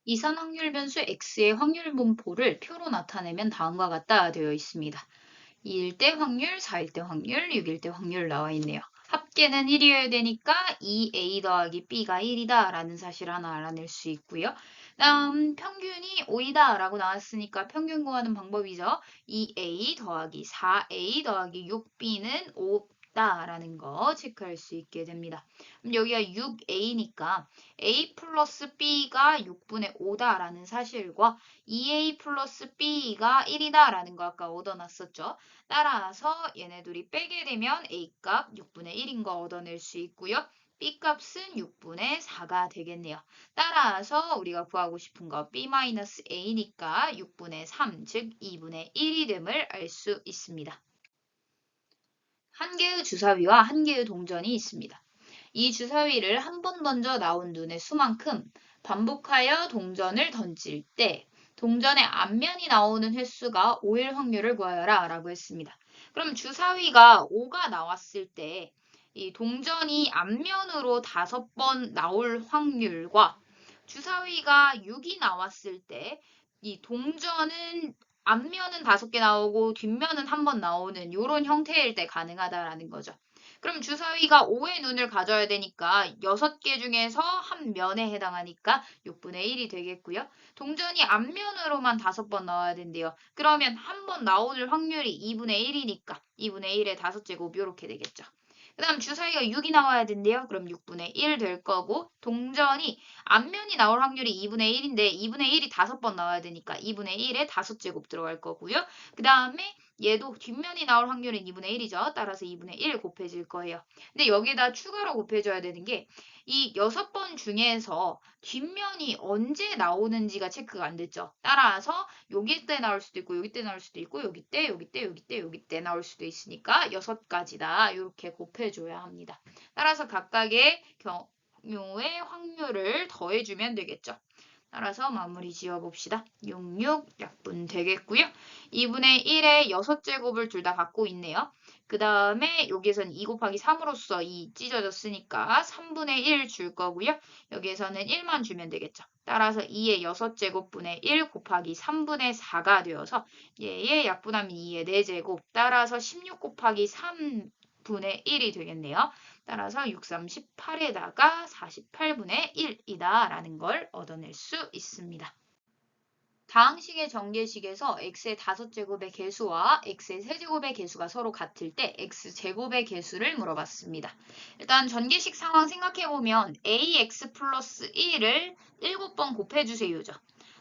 이산 확률 변수 x의 확률 분포를 표로 나타내면 다음과 같다 되어 있습니다. 2일 때 확률, 4일 때 확률, 6일 때 확률 나와 있네요. 합계는 1이어야 되니까 2a 더하기 b가 1이다 라는 사실 하나 알아낼 수 있고요. 다음 평균이 5이다 라고 나왔으니까 평균 구하는 방법이죠. 2a 더하기 4a 더하기 6b는 5다 라는 거 체크할 수 있게 됩니다. 그럼 여기가 6a니까 a 플러스 b가 6분의 5다 라는 사실과 2a 플러스 b가 1이다 라는 거 아까 얻어놨었죠. 따라서 얘네 둘이 빼게 되면 A값 6분의 1인 거 얻어낼 수 있고요. B값은 6분의 4가 되겠네요. 따라서 우리가 구하고 싶은 거 B-A니까 6분의 3, 즉 2분의 1이 됨을 알 수 있습니다. 한 개의 주사위와 한 개의 동전이 있습니다. 이 주사위를 한 번 던져 나온 눈의 수만큼 반복하여 동전을 던질 때 동전의 앞면이 나오는 횟수가 5일 확률을 구하여라 라고 했습니다. 그럼 주사위가 5가 나왔을 때 이 동전이 앞면으로 5번 나올 확률과 주사위가 6이 나왔을 때 이 동전은 앞면은 5개 나오고 뒷면은 한 번 나오는 이런 형태일 때 가능하다라는 거죠. 그럼 주사위가 5의 눈을 가져야 되니까 6개 중에서 한 면에 해당하니까 6분의 1이 되겠고요. 동전이 앞면으로만 5번 나와야 된대요. 그러면 한 번 나올 확률이 2분의 1이니까 2분의 1의 5제곱 이렇게 되겠죠. 그 다음 주사위가 6이 나와야 된대요. 그럼 6분의 1 될 거고 동전이 앞면이 나올 확률이 2분의 1인데 2분의 1이 5번 나와야 되니까 2분의 1에 5제곱 들어갈 거고요. 그 다음에 얘도 뒷면이 나올 확률은 2분의 1이죠. 따라서 2분의 1 곱해질 거예요. 근데 여기다 추가로 곱해줘야 되는 게 이 6번 중에서 뒷면이 언제 나오는지가 체크가 안 됐죠. 따라서 여기 때 나올 수도 있고 여기 때 나올 수도 있고 여기 때 여기 때 여기 때 여기 때 나올 수도 있으니까 6가지다. 이렇게 곱해줘야 합니다. 따라서 각각의 경우의 확률을 더해주면 되겠죠. 따라서 마무리 지어봅시다. 66 약분 되겠고요. 2분의 1의 6제곱을 둘 다 갖고 있네요. 그 다음에 여기에서는 2 곱하기 3으로써 2 찢어졌으니까 3분의 1 줄 거고요. 여기에서는 1만 주면 되겠죠. 따라서 2의 6제곱분의 1 곱하기 3분의 4가 되어서 얘의 약분하면 2의 4제곱 따라서 16 곱하기 3분의 1이 되겠네요. 따라서 6, 3, 18에다가 48분의 1이다 라는 걸 얻어낼 수 있습니다. 다항식의 전개식에서 x의 5제곱의 개수와 x의 세제곱의 개수가 서로 같을 때 x제곱의 개수를 물어봤습니다. 일단 전개식 상황 생각해보면 ax 플러스 1을 7번 곱해주세요죠.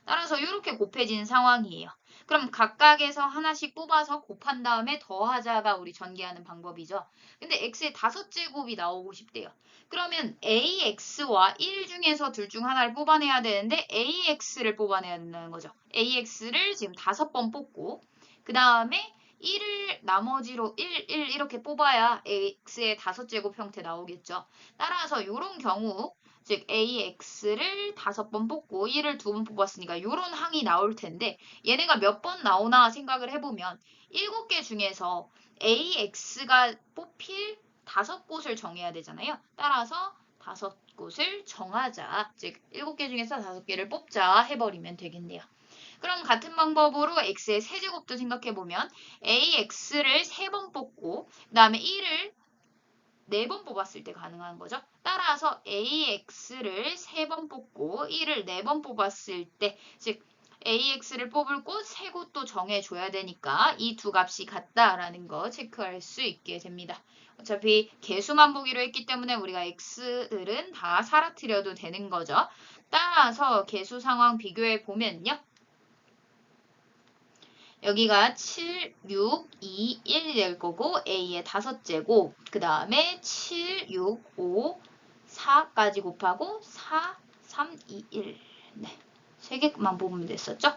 따라서 이렇게 곱해지는 상황이에요. 그럼 각각에서 하나씩 뽑아서 곱한 다음에 더하자가 우리 전개하는 방법이죠. 근데 x의 5제곱이 나오고 싶대요. 그러면 AX와 1 중에서 둘 중 하나를 뽑아내야 되는데 AX를 뽑아내야 된다는 거죠. AX를 지금 5번 뽑고 그 다음에 1을 나머지로 1, 1 이렇게 뽑아야 X의 5제곱 형태 나오겠죠. 따라서 이런 경우 즉 AX를 5번 뽑고 1을 2번 뽑았으니까 이런 항이 나올 텐데 얘네가 몇 번 나오나 생각을 해보면 7개 중에서 AX가 뽑힐 5곳을 정해야 되잖아요. 따라서 5곳을 정하자. 즉 7개 중에서 5개를 뽑자 해버리면 되겠네요. 그럼 같은 방법으로 x의 세제곱도 생각해보면 ax를 3번 뽑고 그 다음에 1을 4번 뽑았을 때 가능한 거죠. 따라서 ax를 3번 뽑고 1을 4번 뽑았을 때 즉 AX를 뽑을 곳 3곳도 정해줘야 되니까 이 두 값이 같다라는 거 체크할 수 있게 됩니다. 어차피 개수만 보기로 했기 때문에 우리가 X들은 다 사라뜨려도 되는 거죠. 따라서 개수 상황 비교해 보면요. 여기가 7, 6, 2, 1이 될 거고 A의 5제곱 그 다음에 7, 6, 5, 4까지 곱하고 4, 3, 2, 1 네, 3개만 뽑으면 됐었죠?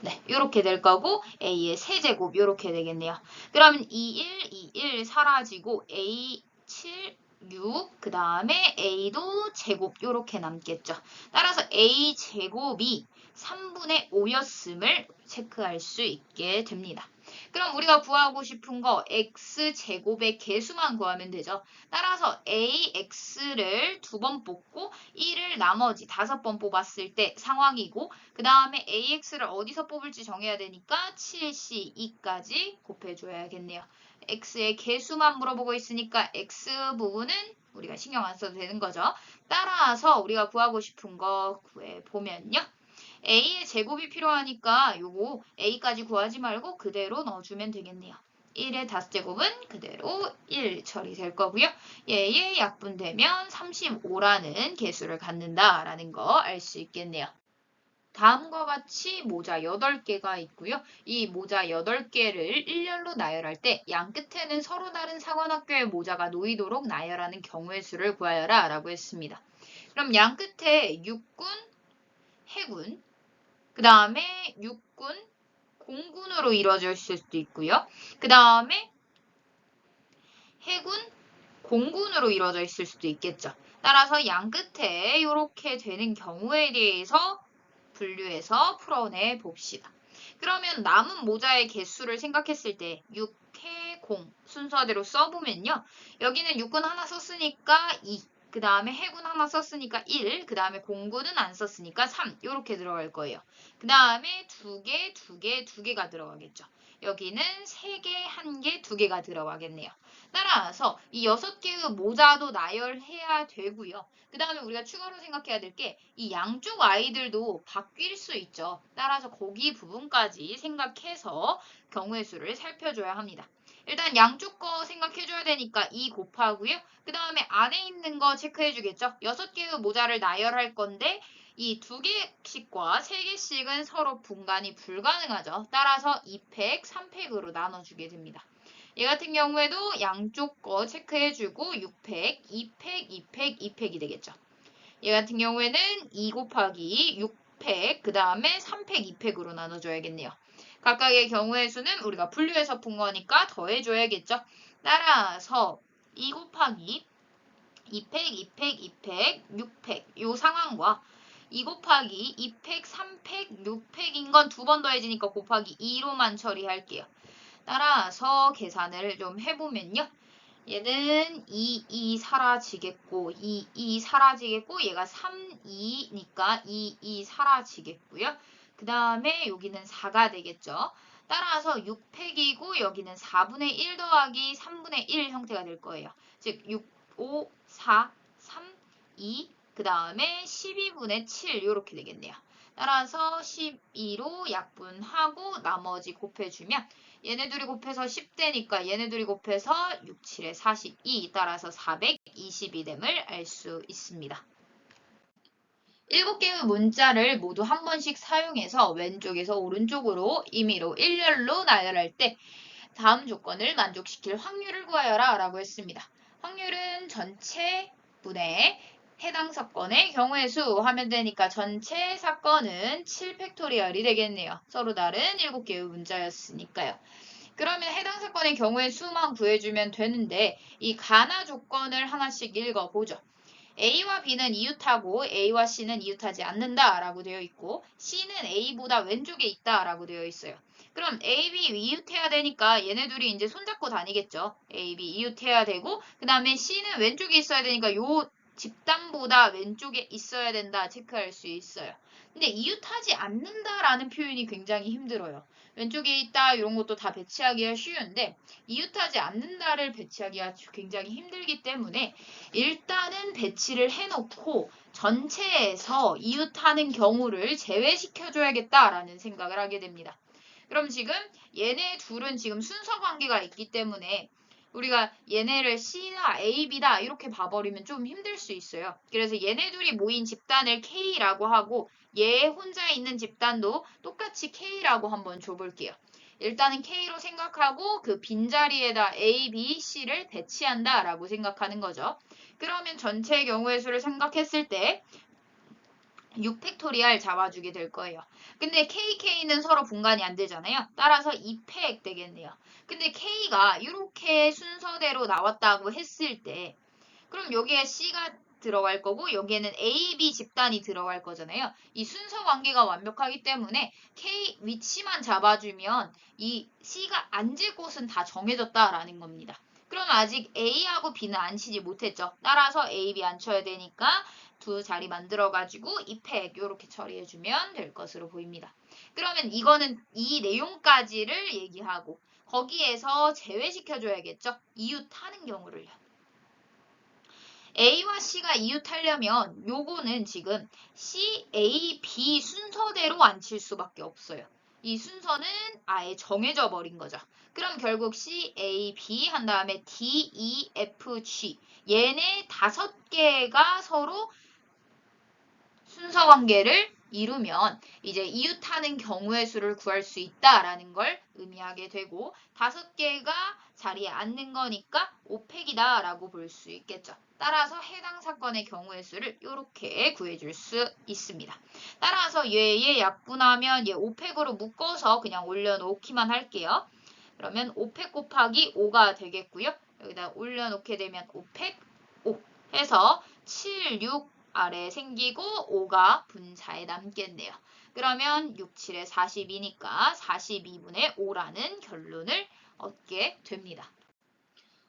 네, 이렇게 될 거고 A의 세제곱 이렇게 되겠네요. 그러면 2, 1, 2, 1 사라지고 A 7, 6, 그 다음에 A도 제곱 이렇게 남겠죠. 따라서 A 제곱이 3분의 5였음을 체크할 수 있게 됩니다. 그럼 우리가 구하고 싶은 거 x제곱의 개수만 구하면 되죠. 따라서 ax를 2번 뽑고 1을 나머지 5번 뽑았을 때 상황이고 그 다음에 ax를 어디서 뽑을지 정해야 되니까 7c2까지 곱해줘야겠네요. x의 개수만 물어보고 있으니까 x 부분은 우리가 신경 안 써도 되는 거죠. 따라서 우리가 구하고 싶은 거 구해보면요. a의 제곱이 필요하니까 요거 a까지 구하지 말고 그대로 넣어주면 되겠네요. 1의 5제곱은 그대로 1 처리될 거고요. 얘의 약분되면 35라는 개수를 갖는다라는 거 알 수 있겠네요. 다음과 같이 모자 8개가 있고요. 이 모자 8개를 일렬로 나열할 때 양 끝에는 서로 다른 상관학교의 모자가 놓이도록 나열하는 경우의 수를 구하여라 라고 했습니다. 그럼 양 끝에 육군, 해군, 그 다음에 육군, 공군으로 이루어져 있을 수도 있고요. 그 다음에 해군, 공군으로 이루어져 있을 수도 있겠죠. 따라서 양 끝에 이렇게 되는 경우에 대해서 분류해서 풀어내 봅시다. 그러면 남은 모자의 개수를 생각했을 때 6해, 공 순서대로 써보면요. 여기는 육군 하나 썼으니까 2, 그 다음에 해군 하나 썼으니까 1, 그 다음에 공군은 안 썼으니까 3 이렇게 들어갈 거예요. 그 다음에 2개, 2개, 2개가 들어가겠죠. 여기는 3개, 1개, 2개가 들어가겠네요. 따라서 이 6개의 모자도 나열해야 되고요. 그 다음에 우리가 추가로 생각해야 될 게 이 양쪽 아이들도 바뀔 수 있죠. 따라서 거기 부분까지 생각해서 경우의 수를 살펴줘야 합니다. 일단 양쪽 거 생각해줘야 되니까 2 곱하고요. 그 다음에 안에 있는 거 체크해주겠죠. 6개의 모자를 나열할 건데 이 2개씩과 3개씩은 서로 분간이 불가능하죠. 따라서 2팩, 3팩으로 나눠주게 됩니다. 얘 같은 경우에도 양쪽 거 체크해주고 6팩, 2팩, 2팩, 2팩이 되겠죠. 얘 같은 경우에는 2 곱하기 6팩, 그 다음에 3팩, 2팩으로 나눠줘야겠네요. 각각의 경우의 수는 우리가 분류해서 푼 거니까 더해줘야겠죠. 따라서 2 곱하기 2팩, 2팩, 2팩, 6팩 요 상황과 2 곱하기 2팩, 3팩, 6팩인 건 2번 더해지니까 곱하기 2로만 처리할게요. 따라서 계산을 좀 해보면요. 얘는 2 사라지겠고 2 사라지겠고 얘가 3, 2니까 2 사라지겠고요. 그 다음에 여기는 4가 되겠죠. 따라서 6팩이고 여기는 4분의 1 더하기 3분의 1 형태가 될 거예요. 즉 6, 5, 4, 3, 2, 그 다음에 12분의 7 이렇게 되겠네요. 따라서 12로 약분하고 나머지 곱해주면 얘네 둘이 곱해서 10대니까 얘네 둘이 곱해서 6, 7에 42 따라서 422됨을 알 수 있습니다. 7개의 문자를 모두 한 번씩 사용해서 왼쪽에서 오른쪽으로 임의로 일렬로 나열할 때 다음 조건을 만족시킬 확률을 구하여라 라고 했습니다. 확률은 전체 분의 해당 사건의 경우의 수 하면 되니까 전체 사건은 7팩토리얼이 되겠네요. 서로 다른 7개의 문자였으니까요. 그러면 해당 사건의 경우의 수만 구해주면 되는데 이 가나 조건을 하나씩 읽어보죠. A와 B는 이웃하고 A와 C는 이웃하지 않는다라고 되어 있고 C는 A보다 왼쪽에 있다라고 되어 있어요. 그럼 A, B 이웃해야 되니까 얘네 둘이 이제 손잡고 다니겠죠. A, B 이웃해야 되고 그 다음에 C는 왼쪽에 있어야 되니까 요 집단보다 왼쪽에 있어야 된다 체크할 수 있어요. 근데 이웃하지 않는다라는 표현이 굉장히 힘들어요. 왼쪽에 있다 이런 것도 다 배치하기가 쉬운데 이웃하지 않는다를 배치하기가 굉장히 힘들기 때문에 일단은 배치를 해놓고 전체에서 이웃하는 경우를 제외시켜줘야겠다라는 생각을 하게 됩니다. 그럼 지금 얘네 둘은 지금 순서 관계가 있기 때문에 우리가 얘네를 C나 A, B다 이렇게 봐버리면 좀 힘들 수 있어요. 그래서 얘네 둘이 모인 집단을 K라고 하고 얘 혼자 있는 집단도 똑같이 K라고 한번 줘볼게요. 일단은 K로 생각하고 그 빈자리에다 A, B, C를 배치한다 라고 생각하는 거죠. 그러면 전체의 경우의 수를 생각했을 때 6팩토리얼 잡아주게 될 거예요. 근데 KK는 서로 분간이 안 되잖아요. 따라서 2팩 되겠네요. 근데 K가 이렇게 순서대로 나왔다고 했을 때 그럼 여기에 C가 들어갈 거고 여기에는 A, B 집단이 들어갈 거잖아요. 이 순서 관계가 완벽하기 때문에 K 위치만 잡아주면 이 C가 앉을 곳은 다 정해졌다라는 겁니다. 그럼 아직 A하고 B는 앉히지 못했죠. 따라서 A, B 앉혀야 되니까 두 자리 만들어가지고 입획 이렇게 처리해주면 될 것으로 보입니다. 그러면 이거는 이 내용까지를 얘기하고 거기에서 제외시켜줘야겠죠. 이웃하는 경우를요. A와 C가 이웃하려면 요거는 지금 C, A, B 순서대로 앉힐 수밖에 없어요. 이 순서는 아예 정해져 버린 거죠. 그럼 결국 C, A, B 한 다음에 D, E, F, G 얘네 5개가 서로 순서 관계를 이루면 이제 이웃하는 경우의 수를 구할 수 있다라는 걸 의미하게 되고 5개가 자리에 앉는 거니까 5팩이다 라고 볼 수 있겠죠. 따라서 해당 사건의 경우의 수를 이렇게 구해줄 수 있습니다. 따라서 얘 약분하면 얘 5팩으로 묶어서 그냥 올려놓기만 할게요. 그러면 5팩 곱하기 5가 되겠고요. 여기다 올려놓게 되면 5팩 5 해서 7, 6 아래 생기고 5가 분자에 남겠네요. 그러면 6, 7에 42니까 42분의 5라는 결론을 얻게 됩니다.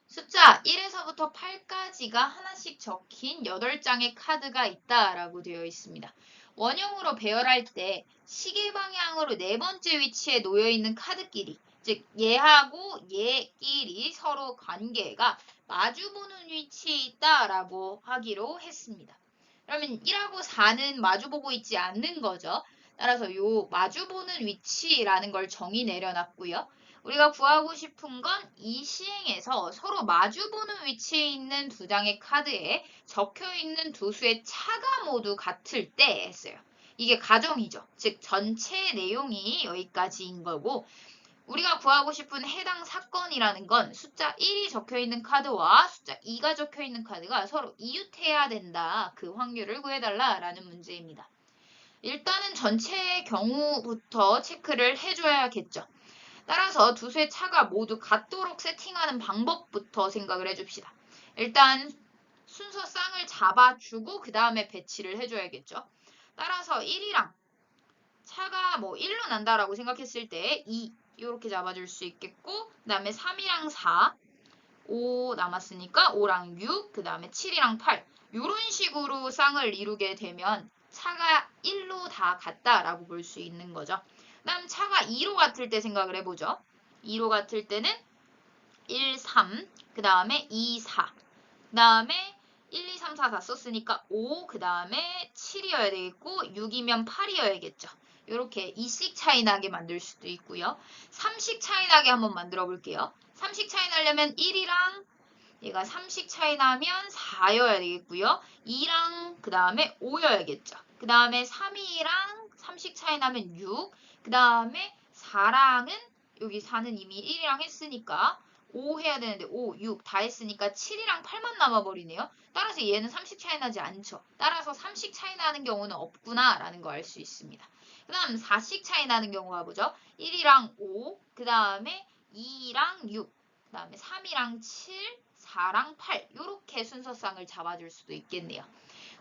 숫자 1에서부터 8까지가 하나씩 적힌 8장의 카드가 있다라고 되어 있습니다. 원형으로 배열할 때 시계 방향으로 네 번째 위치에 놓여 있는 카드끼리, 즉 얘하고 얘끼리 서로 관계가 마주보는 위치에 있다라고 하기로 했습니다. 그러면 1하고 4는 마주보고 있지 않는 거죠. 따라서 요 마주보는 위치라는 걸 정의 내려놨고요. 우리가 구하고 싶은 건 이 시행에서 서로 마주보는 위치에 있는 두 장의 카드에 적혀있는 두 수의 차가 모두 같을 때 했어요. 이게 가정이죠. 즉 전체 내용이 여기까지인 거고 우리가 구하고 싶은 해당 사건이라는 건 숫자 1이 적혀있는 카드와 숫자 2가 적혀있는 카드가 서로 이웃해야 된다. 그 확률을 구해달라라는 문제입니다. 일단은 전체의 경우부터 체크를 해줘야겠죠. 따라서 두 수의 차가 모두 같도록 세팅하는 방법부터 생각을 해줍시다. 일단 순서 쌍을 잡아주고 그 다음에 배치를 해줘야겠죠. 따라서 1이랑 차가 뭐 1로 난다라고 생각했을 때 2 이렇게 잡아줄 수 있겠고 그 다음에 3이랑 4, 5 남았으니까 5랑 6, 그 다음에 7이랑 8 이런 식으로 쌍을 이루게 되면 차가 1로 다 같다라고 볼 수 있는 거죠. 그 다음 차가 2로 같을 때 생각을 해보죠. 2로 같을 때는 1, 3, 그 다음에 2, 4, 그 다음에 1, 2, 3, 4 다 썼으니까 5, 그 다음에 7이어야 되겠고 6이면 8이어야겠죠. 이렇게 2씩 차이 나게 만들 수도 있고요. 3씩 차이 나게 한번 만들어 볼게요. 3씩 차이 나려면 1이랑 얘가 3씩 차이 나면 4여야 되겠고요. 2랑 그 다음에 5여야겠죠. 그 다음에 3이랑 3씩 차이 나면 6, 그 다음에 4랑은 여기 4는 이미 1이랑 했으니까 5 해야 되는데 5, 6 다 했으니까 7이랑 8만 남아버리네요. 따라서 얘는 3씩 차이 나지 않죠. 따라서 3씩 차이 나는 경우는 없구나 라는 거 알 수 있습니다. 그 다음 4씩 차이 나는 경우가 보죠. 1이랑 5, 그 다음에 2랑 6, 그 다음에 3이랑 7, 4랑 8 이렇게 순서쌍을 잡아줄 수도 있겠네요.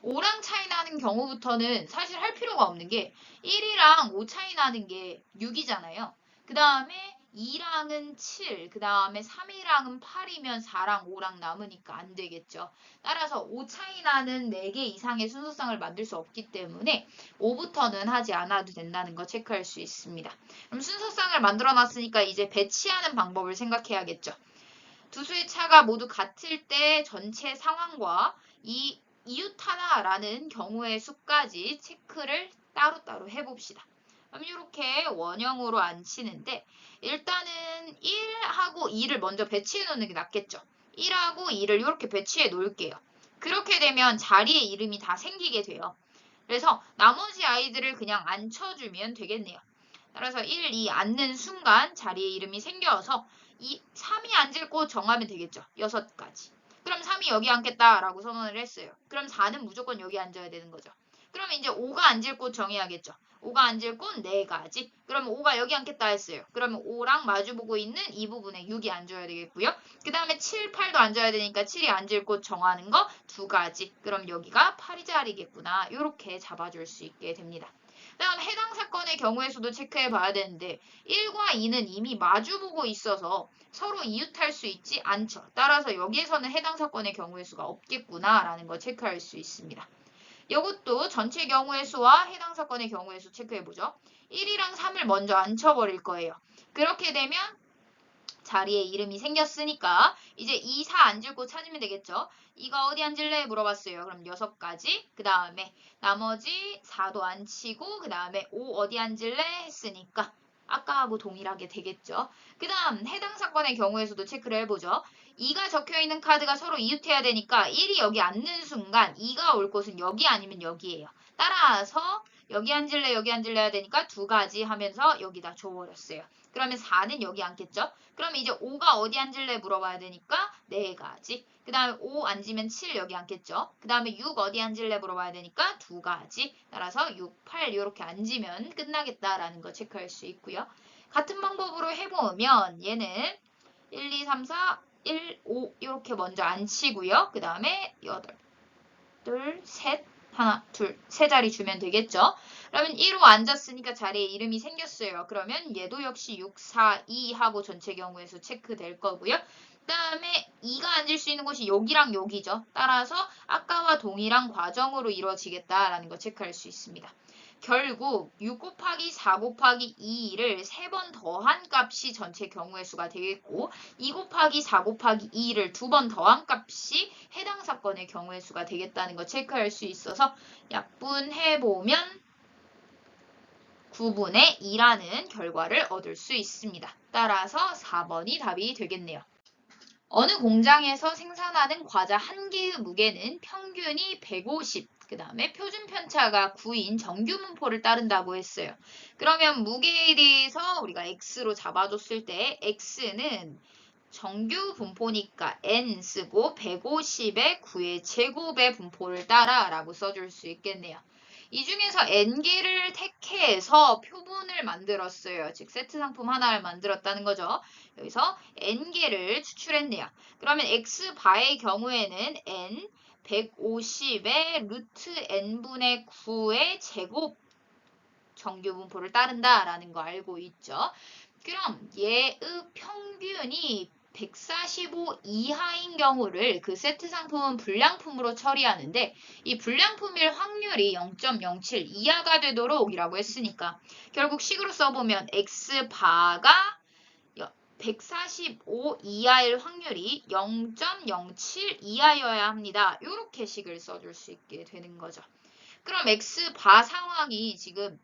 5랑 차이 나는 경우부터는 사실 할 필요가 없는 게 1이랑 5 차이 나는 게 6이잖아요. 그 다음에 2랑은 7, 그 다음에 3이랑은 8이면 4랑 5랑 남으니까 안 되겠죠. 따라서 5 차이 나는 4개 이상의 순서쌍을 만들 수 없기 때문에 5부터는 하지 않아도 된다는 거 체크할 수 있습니다. 그럼 순서쌍을 만들어 놨으니까 이제 배치하는 방법을 생각해야겠죠. 두 수의 차가 모두 같을 때 전체 상황과 이 이웃하나라는 경우의 수까지 체크를 따로따로 해봅시다. 그럼 이렇게 원형으로 안 치는데 일단은 1하고 2를 먼저 배치해 놓는 게 낫겠죠. 1하고 2를 이렇게 배치해 놓을게요. 그렇게 되면 자리에 이름이 다 생기게 돼요. 그래서 나머지 아이들을 그냥 앉혀주면 되겠네요. 따라서 1, 2 앉는 순간 자리에 이름이 생겨서 3이 앉을 곳 정하면 되겠죠. 6가지. 그럼 3이 여기 앉겠다라고 선언을 했어요. 그럼 4는 무조건 여기 앉아야 되는 거죠. 그러면 이제 5가 앉을 곳 정해야겠죠. 5가 앉을 곳 4가지. 그러면 5가 여기 앉겠다 했어요. 그러면 5랑 마주보고 있는 이 부분에 6이 앉아야 되겠고요. 그 다음에 7, 8도 앉아야 되니까 7이 앉을 곳 정하는 거 2가지. 그럼 여기가 8이 자리겠구나. 이렇게 잡아줄 수 있게 됩니다. 다음 해당 사건의 경우의 수도 체크해 봐야 되는데 1과 2는 이미 마주보고 있어서 서로 이웃할 수 있지 않죠. 따라서 여기에서는 해당 사건의 경우의 수가 없겠구나라는 거 체크할 수 있습니다. 이것도 전체 경우의 수와 해당 사건의 경우의 수 체크해보죠. 1이랑 3을 먼저 앉혀버릴 거예요. 그렇게 되면 자리에 이름이 생겼으니까 이제 2, 4 앉을 곳 찾으면 되겠죠. 2가 어디 앉을래? 물어봤어요. 그럼 6가지. 그 다음에 나머지 4도 앉히고 그 다음에 5 어디 앉을래? 했으니까 아까하고 동일하게 되겠죠. 그 다음 해당 사건의 경우의 수도 체크를 해보죠. 2가 적혀있는 카드가 서로 이웃해야 되니까 1이 여기 앉는 순간 2가 올 곳은 여기 아니면 여기예요. 따라서 여기 앉을래 여기 앉을래 해야 되니까 2가지 하면서 여기다 줘버렸어요. 그러면 4는 여기 앉겠죠? 그럼 이제 5가 어디 앉을래 물어봐야 되니까 4가지. 그 다음에 5 앉으면 7 여기 앉겠죠? 그 다음에 6 어디 앉을래 물어봐야 되니까 2가지. 따라서 6, 8 이렇게 앉으면 끝나겠다라는 거 체크할 수 있고요. 같은 방법으로 해보면 얘는 1, 2, 3, 4, 1, 5 이렇게 먼저 앉히고요. 그 다음에 8, 둘, 셋, 하나, 둘, 세 자리 주면 되겠죠? 그러면 1호 앉았으니까 자리에 이름이 생겼어요. 그러면 얘도 역시 6, 4, 2 하고 전체 경우의 수 체크될 거고요. 그 다음에 2가 앉을 수 있는 곳이 여기랑 여기죠. 따라서 아까와 동일한 과정으로 이루어지겠다라는 거 체크할 수 있습니다. 결국 6 곱하기 4 곱하기 2를 3번 더한 값이 전체 경우의 수가 되겠고 2 곱하기 4 곱하기 2를 2번 더한 값이 해당 사건의 경우의 수가 되겠다는 거 체크할 수 있어서 약분해보면 9분의 2라는 결과를 얻을 수 있습니다. 따라서 4번이 답이 되겠네요. 어느 공장에서 생산하는 과자 한 개의 무게는 평균이 150, 그 다음에 표준 편차가 9인 정규 분포를 따른다고 했어요. 그러면 무게에 대해서 우리가 x로 잡아줬을 때 x는 정규 분포니까 n 쓰고 150의 9의 제곱의 분포를 따라 라고 써줄 수 있겠네요. 이 중에서 n개를 택해서 표분을 만들었어요. 즉 세트 상품 하나를 만들었다는 거죠. 여기서 n개를 추출했네요. 그러면 x바의 경우에는 n 150의 루트 n분의 9의 제곱 정규 분포를 따른다라는 거 알고 있죠. 그럼 얘의 평균이 145 이하인 경우를 그 세트 상품은 불량품으로 처리하는데 이 불량품일 확률이 0.07 이하가 되도록 이라고 했으니까 결국 식으로 써보면 x바가 145 이하일 확률이 0.07 이하여야 합니다. 이렇게 식을 써줄 수 있게 되는 거죠. 그럼 x바 상황이 지금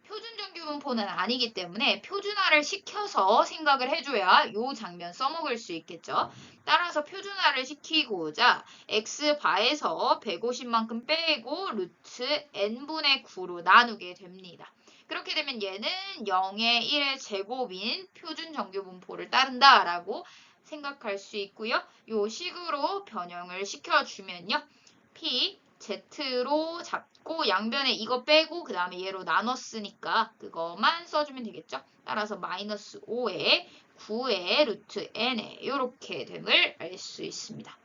표준 정규 분포는 아니기 때문에 표준화를 시켜서 생각을 해줘야 이 장면 써먹을 수 있겠죠. 따라서 표준화를 시키고자 x바에서 150만큼 빼고 루트 n분의 9로 나누게 됩니다. 그렇게 되면 얘는 0의 1의 제곱인 표준 정규 분포를 따른다라고 생각할 수 있고요. 이 식으로 변형을 시켜주면요. p z로 잡고 양변에 이거 빼고 그 다음에 얘로 나눴으니까 그거만 써주면 되겠죠. 따라서 마이너스 5에 9의 루트 n에 이렇게 됨을 알 수 있습니다.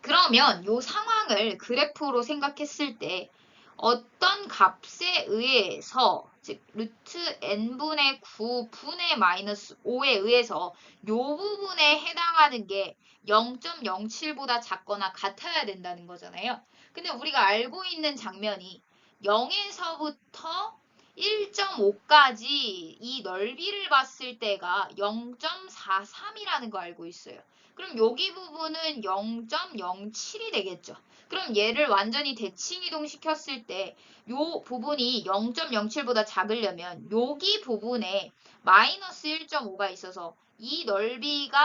그러면 이 상황을 그래프로 생각했을 때 어떤 값에 의해서 즉 루트 n분의 9분의 마이너스 5에 의해서 이 부분에 해당하는 게 0.07보다 작거나 같아야 된다는 거잖아요. 근데 우리가 알고 있는 장면이 0에서부터 1.5까지 이 넓이를 봤을 때가 0.43이라는 거 알고 있어요. 그럼 여기 부분은 0.07이 되겠죠. 그럼 얘를 완전히 대칭 이동시켰을 때 이 부분이 0.07보다 작으려면 여기 부분에 마이너스 1.5가 있어서 이 넓이가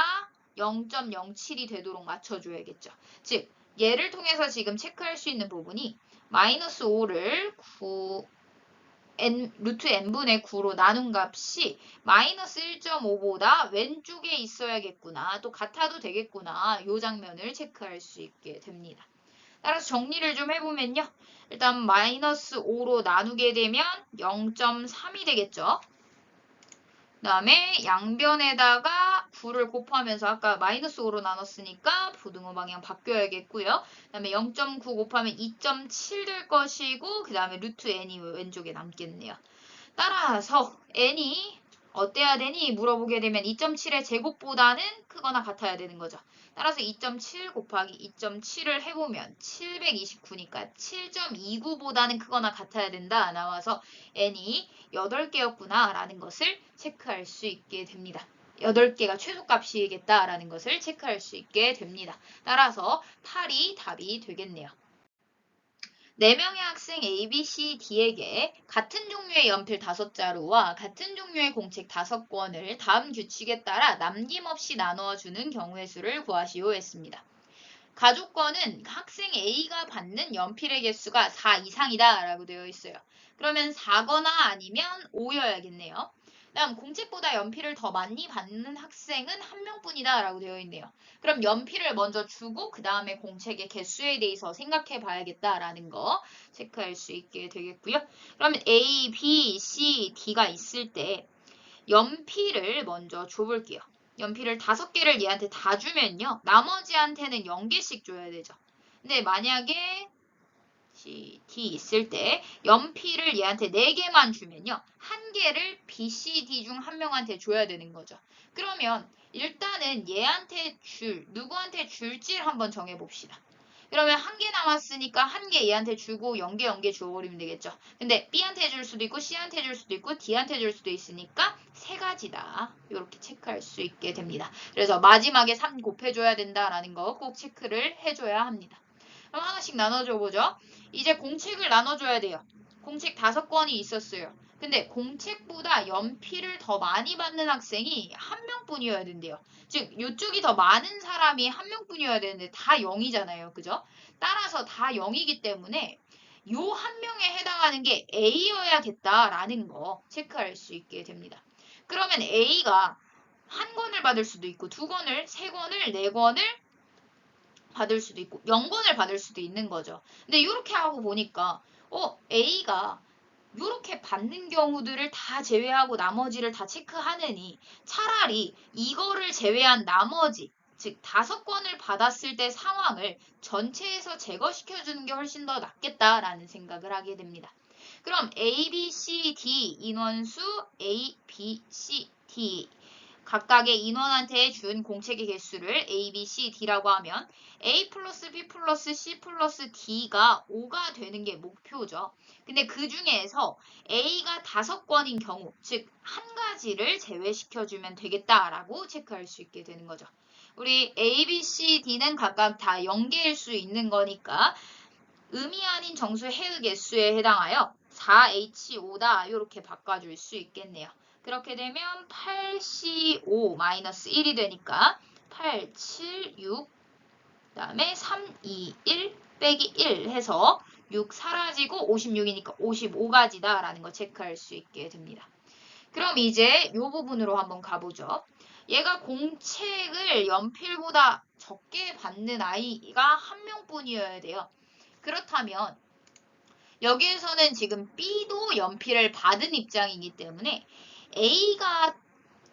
0.07이 되도록 맞춰줘야겠죠. 즉 얘를 통해서 지금 체크할 수 있는 부분이 마이너스 5를 루트 n분의 9로 나눈 값이 마이너스 1.5보다 왼쪽에 있어야겠구나. 또 같아도 되겠구나. 이 장면을 체크할 수 있게 됩니다. 따라서 정리를 좀 해보면요. 일단 마이너스 5로 나누게 되면 0.3이 되겠죠. 그 다음에 양변에다가 9를 곱하면서 아까 마이너스 5로 나눴으니까 부등호 방향 바뀌어야겠고요. 그 다음에 0.9 곱하면 2.7 될 것이고 그 다음에 루트 n이 왼쪽에 남겠네요. 따라서 n이 어때야 되니? 물어보게 되면 2.7의 제곱보다는 크거나 같아야 되는 거죠. 따라서 2.7 곱하기 2.7을 해보면 729니까 7.29보다는 크거나 같아야 된다 나와서 n이 8개였구나 라는 것을 체크할 수 있게 됩니다. 8개가 최소값이겠다 라는 것을 체크할 수 있게 됩니다. 따라서 8이 답이 되겠네요. 4명의 학생 A, B, C, D에게 같은 종류의 연필 5자루와 같은 종류의 공책 5권을 다음 규칙에 따라 남김없이 나누어 주는 경우의 수를 구하시오 했습니다. 가족권은 학생 A가 받는 연필의 개수가 4 이상이다 라고 되어 있어요. 그러면 4거나 아니면 5여야겠네요. 다음 공책보다 연필을 더 많이 받는 학생은 1명뿐이다 라고 되어 있네요. 그럼 연필을 먼저 주고 그 다음에 공책의 개수에 대해서 생각해 봐야겠다라는 거 체크할 수 있게 되겠고요. 그러면 A, B, C, D가 있을 때 연필을 먼저 줘볼게요. 연필을 5개를 얘한테 다 주면요. 나머지한테는 0개씩 줘야 되죠. 근데 만약에 C, D 있을 때 연필을 얘한테 4개만 주면요. 1개를 B, C, D 중 1명한테 줘야 되는 거죠. 그러면 일단은 얘한테 누구한테 줄지를 한번 정해봅시다. 그러면 1개 남았으니까 1개 얘한테 주고 0개 줘버리면 되겠죠. 근데 B한테 줄 수도 있고 C한테 줄 수도 있고 D한테 줄 수도 있으니까 3가지다. 이렇게 체크할 수 있게 됩니다. 그래서 마지막에 3 곱해줘야 된다라는 거 꼭 체크를 해줘야 합니다. 그럼 하나씩 나눠줘 보죠. 이제 공책을 나눠줘야 돼요. 공책 5권이 있었어요. 근데 공책보다 연필을 더 많이 받는 학생이 1명뿐이어야 된대요. 즉 이쪽이 더 많은 사람이 1명뿐이어야 되는데 다 0이잖아요. 그죠? 따라서 다 0이기 때문에 요 1명에 해당하는 게 A여야겠다라는 거 체크할 수 있게 됩니다. 그러면 A가 1권을 받을 수도 있고 2권을, 3권을, 4권을 받을 수도 있고 0권을 받을 수도 있는 거죠. 근데 이렇게 하고 보니까 A가 이렇게 받는 경우들을 다 제외하고 나머지를 다 체크하느니 차라리 이거를 제외한 나머지 즉 5권을 받았을 때 상황을 전체에서 제거시켜주는 게 훨씬 더 낫겠다라는 생각을 하게 됩니다. 그럼 A, B, C, D 인원수 A, B, C, D 각각의 인원한테 준 공책의 개수를 A, B, C, D라고 하면 A 플러스 B 플러스 C 플러스 D가 5가 되는 게 목표죠. 근데 그 중에서 A가 5권인 경우, 즉 한 가지를 제외시켜주면 되겠다라고 체크할 수 있게 되는 거죠. 우리 A, B, C, D는 각각 다 0개일 수 있는 거니까 의미 아닌 정수 해의 개수에 해당하여 4H5다 이렇게 바꿔줄 수 있겠네요. 그렇게 되면 8C5-1이 되니까 8, 7, 6, 그 다음에 3, 2, 1 빼기 1 해서 6 사라지고 56이니까 55가지다 라는 거 체크할 수 있게 됩니다. 그럼 이제 이 부분으로 한번 가보죠. 얘가 공책을 연필보다 적게 받는 아이가 1명뿐이어야 돼요. 그렇다면 여기에서는 지금 B도 연필을 받은 입장이기 때문에 A가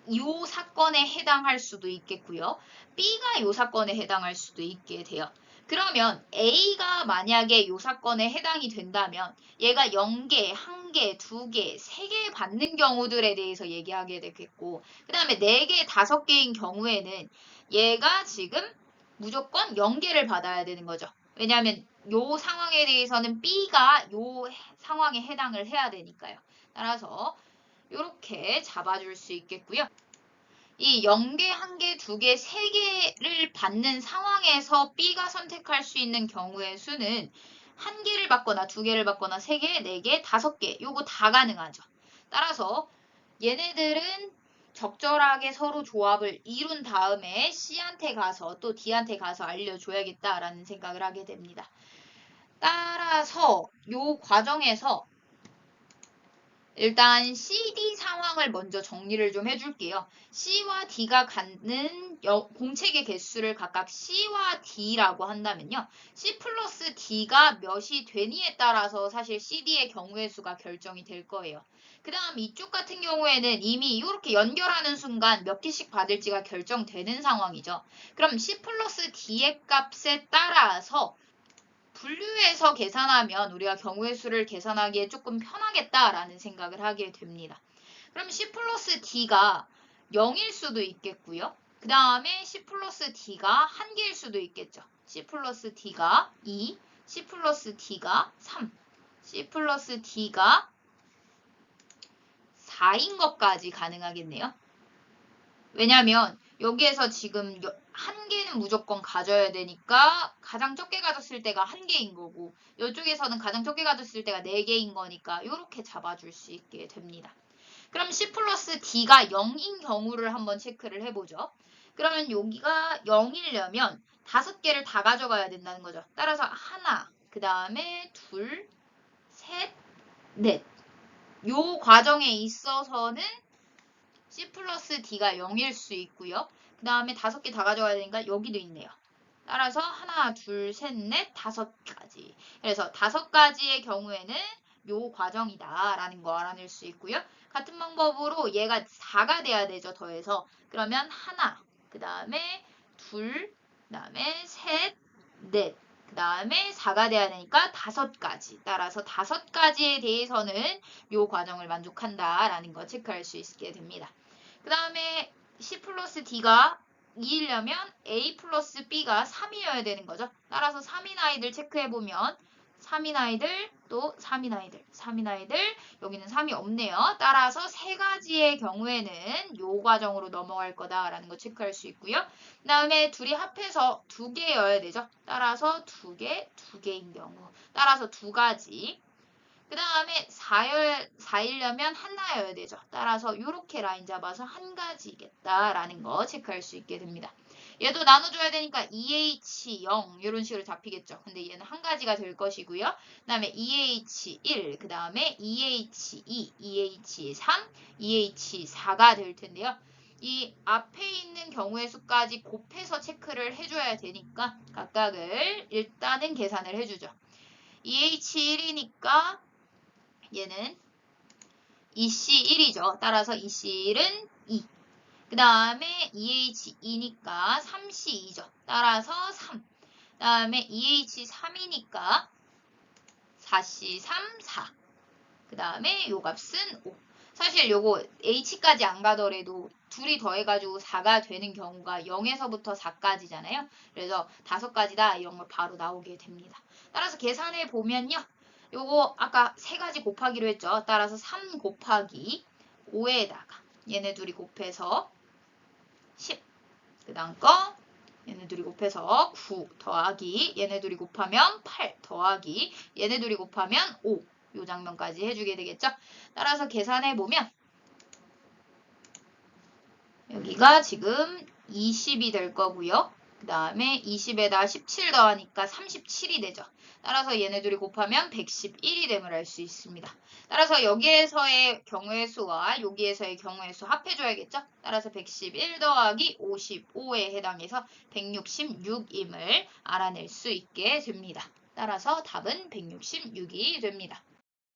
이 사건에 해당할 수도 있겠고요. B가 이 사건에 해당할 수도 있게 돼요. 그러면 A가 만약에 이 사건에 해당이 된다면 얘가 0개, 1개, 2개, 3개 받는 경우들에 대해서 얘기하게 되겠고 그 다음에 4개, 5개인 경우에는 얘가 지금 무조건 0개를 받아야 되는 거죠. 왜냐하면 요 상황에 대해서는 B가 요 상황에 해당을 해야 되니까요. 따라서 이렇게 잡아줄 수 있겠고요. 이 0개, 1개, 2개, 3개를 받는 상황에서 B가 선택할 수 있는 경우의 수는 1개를 받거나 2개를 받거나 3개, 4개, 5개 요거 다 가능하죠. 따라서 얘네들은 적절하게 서로 조합을 이룬 다음에 C한테 가서 또 D한테 가서 알려줘야겠다라는 생각을 하게 됩니다. 따라서 요 과정에서 일단 CD 상황을 먼저 정리를 좀 해줄게요. C와 D가 갖는 공책의 개수를 각각 C와 D라고 한다면요. C 플러스 D가 몇이 되니에 따라서 사실 CD의 경우의 수가 결정이 될 거예요. 그 다음 이쪽 같은 경우에는 이미 이렇게 연결하는 순간 몇 개씩 받을지가 결정되는 상황이죠. 그럼 C 플러스 D의 값에 따라서 분류해서 계산하면 우리가 경우의 수를 계산하기에 조금 편하겠다라는 생각을 하게 됩니다. 그럼 C 플러스 D가 0일 수도 있겠고요. 그 다음에 C 플러스 D가 1개일 수도 있겠죠. C 플러스 D가 2, C 플러스 D가 3, C 플러스 D가 4인 것까지 가능하겠네요. 왜냐면 여기에서 지금 한 개는 무조건 가져야 되니까 가장 적게 가졌을 때가 한 개인 거고 이쪽에서는 가장 적게 가졌을 때가 4개인 거니까 이렇게 잡아줄 수 있게 됩니다. 그럼 C 플러스 D가 0인 경우를 한번 체크를 해보죠. 그러면 여기가 0이려면 5개를 다 가져가야 된다는 거죠. 따라서 하나, 그 다음에 둘, 셋, 넷. 요 과정에 있어서는 C 플러스 D가 0일 수 있고요. 그 다음에 5개 다 가져가야 되니까 여기도 있네요. 따라서 하나, 둘, 셋, 넷, 5가지. 그래서 5가지의 경우에는 요 과정이다라는 거 알아낼 수 있고요. 같은 방법으로 얘가 4가 돼야 되죠. 더해서. 그러면 하나, 그 다음에 둘, 그 다음에 셋, 넷. 그 다음에 4가 돼야 되니까 5가지. 따라서 5가지에 대해서는 요 과정을 만족한다라는 거 체크할 수 있게 됩니다. 그 다음에 C 플러스 D가 2이려면 A 플러스 B가 3이어야 되는 거죠. 따라서 3인 아이들 체크해보면 3인 아이들 또 3인 아이들 3인 아이들 여기는 3이 없네요. 따라서 3가지의 경우에는 요 과정으로 넘어갈 거다라는 거 체크할 수 있고요. 그 다음에 둘이 합해서 2개여야 되죠. 따라서 2개, 2개인 경우 따라서 2가지. 그 다음에 4이려면 하나여야 되죠. 따라서 이렇게 라인 잡아서 한 가지겠다라는 거 체크할 수 있게 됩니다. 얘도 나눠줘야 되니까 2H0 이런 식으로 잡히겠죠. 근데 얘는 한 가지가 될 것이고요. 그 다음에 2H1, 그 다음에 2H2, 2H3, 2H4가 될 텐데요. 이 앞에 있는 경우의 수까지 곱해서 체크를 해줘야 되니까 각각을 일단은 계산을 해주죠. 2H1이니까 얘는 2C1이죠. 따라서 2C1은 2. 그 다음에 2H2니까 3C2죠. 따라서 3. 그 다음에 2H3이니까 4C3, 4. 그 다음에 요 값은 5. 사실 요거 H까지 안 가더라도 둘이 더해가지고 4가 되는 경우가 0에서부터 4까지잖아요. 그래서 5가지다 이런 걸 바로 나오게 됩니다. 따라서 계산해 보면요. 요거 아까 3가지 곱하기로 했죠. 따라서 3 곱하기 5에다가 얘네 둘이 곱해서 10. 그 다음 거 얘네 둘이 곱해서 9 더하기 얘네 둘이 곱하면 8 더하기 얘네 둘이 곱하면 5. 요 장면까지 해주게 되겠죠. 따라서 계산해 보면 여기가 지금 20이 될 거고요. 그 다음에 20에다 17 더하니까 37이 되죠. 따라서 얘네들이 곱하면 111이 됨을 알 수 있습니다. 따라서 여기에서의 경우의 수와 여기에서의 경우의 수 합해줘야겠죠. 따라서 111 더하기 55에 해당해서 166임을 알아낼 수 있게 됩니다. 따라서 답은 166이 됩니다.